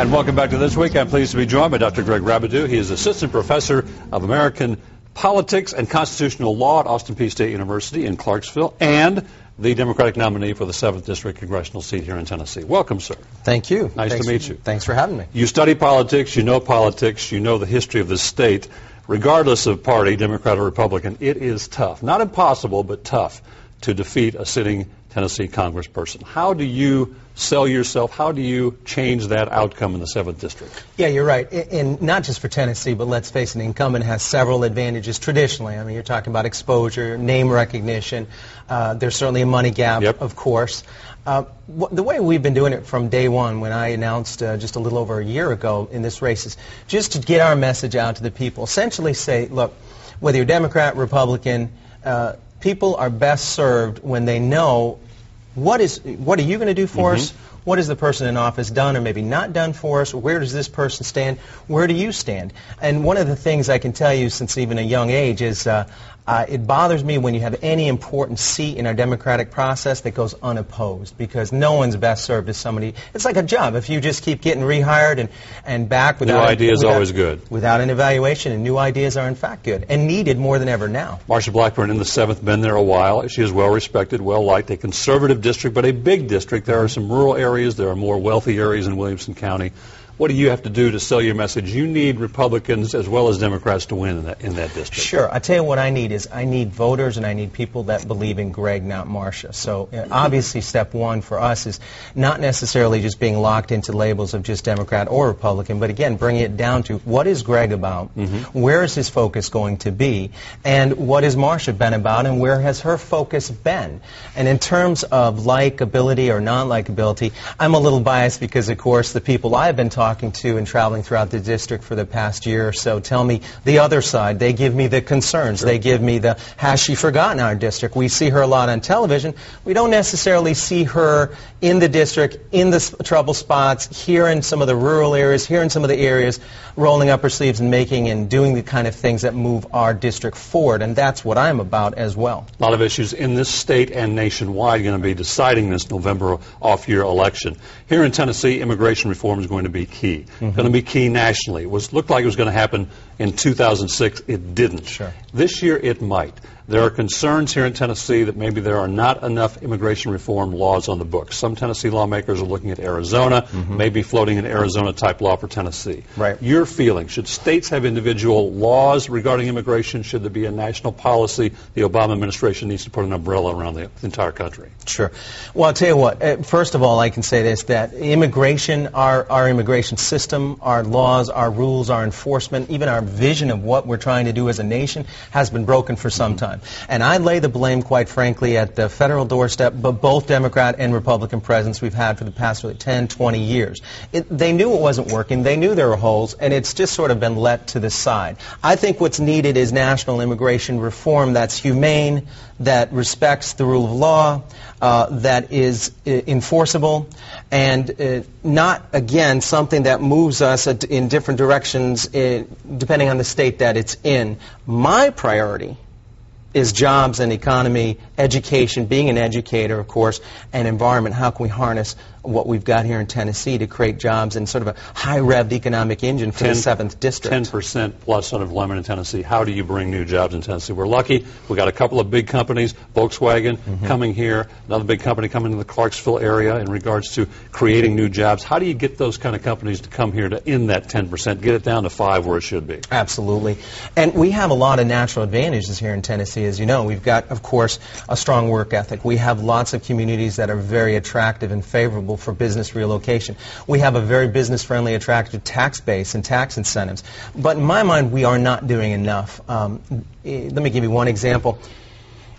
And welcome back to This Week. I'm pleased to be joined by Dr. Greg Rabidoux. He is Assistant Professor of American Politics and Constitutional Law at Austin Peay State University in Clarksville and the Democratic nominee for the 7th District Congressional seat here in Tennessee. Welcome, sir. Thank you. Nice to meet you. Thanks for having me. You study politics, you know the history of this state. Regardless of party, Democrat or Republican, it is tough. Not impossible, but tough to defeat a sitting Tennessee congressperson. How do you sell yourself? How do you change that outcome in the 7th District? Yeah, you're right. And not just for Tennessee, but let's face it, an incumbent has several advantages traditionally. I mean, you're talking about exposure, name recognition. There's certainly a money gap, of course. The way we've been doing it from day one, when I announced just a little over a year ago in this race, is just to get our message out to the people. Essentially say, look, whether you're Democrat, Republican, people are best served when they know what are you going to do for us? What has the person in office done or maybe not done for us? Where does this person stand? Where do you stand? And one of the things I can tell you since even a young age is it bothers me when you have any important seat in our democratic process that goes unopposed, because no one's best served as somebody. It's like a job. If you just keep getting rehired and back without new ideas always good. Without an evaluation, and new ideas are in fact good and needed more than ever now. Marsha Blackburn in the 7th, been there a while. She is well respected, well liked, a conservative district, but a big district. There are some rural areas, there are more wealthy areas in Williamson County. What do you have to do to sell your message? You need Republicans as well as Democrats to win in that district. Sure. I tell you what I need is I need voters and I need people that believe in Greg, not Marsha. So obviously step one for us is not necessarily just being locked into labels of just Democrat or Republican, but again, bringing it down to what is Greg about, where is his focus going to be, and what has Marsha been about, and where has her focus been. And in terms of likability or non-likability, I'm a little biased because, of course, the people I've been talking to and traveling throughout the district for the past year or so tell me the other side. They give me the concerns. Sure. They give me the, has she forgotten our district? We see her a lot on television. We don't necessarily see her in the district, in the trouble spots, here in some of the rural areas, here in some of the areas, rolling up her sleeves and making and doing the kind of things that move our district forward, and that's what I'm about as well. A lot of issues in this state and nationwide going to be deciding this November off-year election. Here in Tennessee, immigration reform is going to be key. Going to be key nationally. It looked like it was going to happen in 2006. It didn't. Sure. This year it might. There are concerns here in Tennessee that maybe there are not enough immigration reform laws on the books. Some Tennessee lawmakers are looking at Arizona, maybe floating an Arizona-type law for Tennessee. Right. Your feeling, should states have individual laws regarding immigration? Should there be a national policy? The Obama administration needs to put an umbrella around the entire country. Sure. Well, I'll tell you what. First of all, I can say this, that immigration, our immigration system, our laws, our rules, our enforcement, even our vision of what we're trying to do as a nation has been broken for some time. And I lay the blame, quite frankly, at the federal doorstep, but both Democrat and Republican presidents we've had for the past really 10, 20 years. They knew it wasn't working. They knew there were holes, and it's just sort of been let to the side. I think what's needed is national immigration reform that's humane, that respects the rule of law, that is enforceable, and not, again, something that moves us in different directions depending on the state that it's in. My priority is jobs and economy, education, being an educator, of course, and environment. How can we harness what we've got here in Tennessee to create jobs and sort of a high-revved economic engine for the 7th District? 10% plus unemployment in Tennessee. How do you bring new jobs in Tennessee? We're lucky. We've got a couple of big companies, Volkswagen coming here, another big company coming to the Clarksville area in regards to creating new jobs. How do you get those kind of companies to come here to end that 10%, get it down to 5 where it should be? Absolutely. And we have a lot of natural advantages here in Tennessee, as you know. We've got, of course, a strong work ethic. We have lots of communities that are very attractive and favorable for business relocation. We have a very business-friendly, attractive tax base and tax incentives. But in my mind, we are not doing enough. Let me give you one example.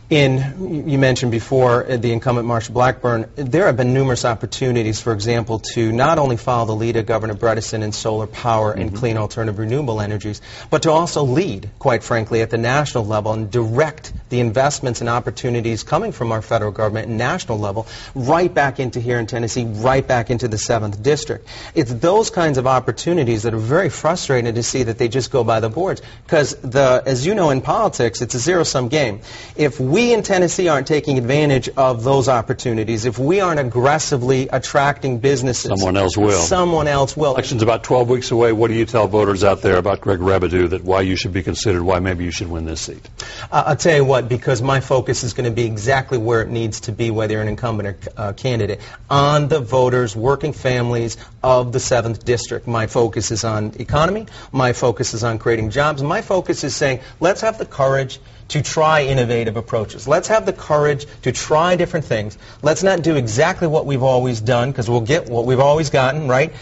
You mentioned before the incumbent Marsha Blackburn, there have been numerous opportunities, for example, to not only follow the lead of Governor Bredesen in solar power and clean alternative renewable energies, but to also lead, quite frankly, at the national level and direct the investments and opportunities coming from our federal government and national level right back into here in Tennessee, right back into the 7th District. It's those kinds of opportunities that are very frustrating to see that they just go by the boards, because as you know in politics, it's a zero-sum game. If we we in Tennessee aren't taking advantage of those opportunities, if we aren't aggressively attracting businesses, someone else will. Someone else will. Election's about 12 weeks away. What do you tell voters out there about Greg Rabidoux, that why you should be considered, why maybe you should win this seat? I'll tell you what, because my focus is going to be exactly where it needs to be, whether you're an incumbent or candidate, on the voters, working families of the 7th District. My focus is on economy. My focus is on creating jobs. My focus is saying, let's have the courage to try innovative approaches. Let's have the courage to try different things. Let's not do exactly what we've always done, because we'll get what we've always gotten, right?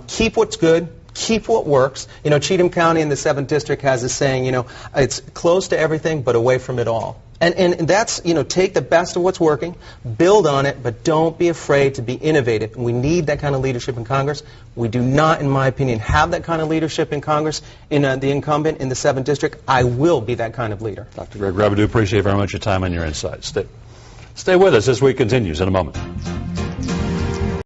Keep what's good. Keep what works. You know, Cheatham County in the 7th District has a saying, you know, it's close to everything but away from it all. And that's, you know, take the best of what's working, build on it, but don't be afraid to be innovative. And we need that kind of leadership in Congress. We do not, in my opinion, have that kind of leadership in Congress, in the incumbent in the 7th District. I will be that kind of leader. Dr. Greg Rabidoux, appreciate very much your time and your insights. Stay with us as we continues in a moment.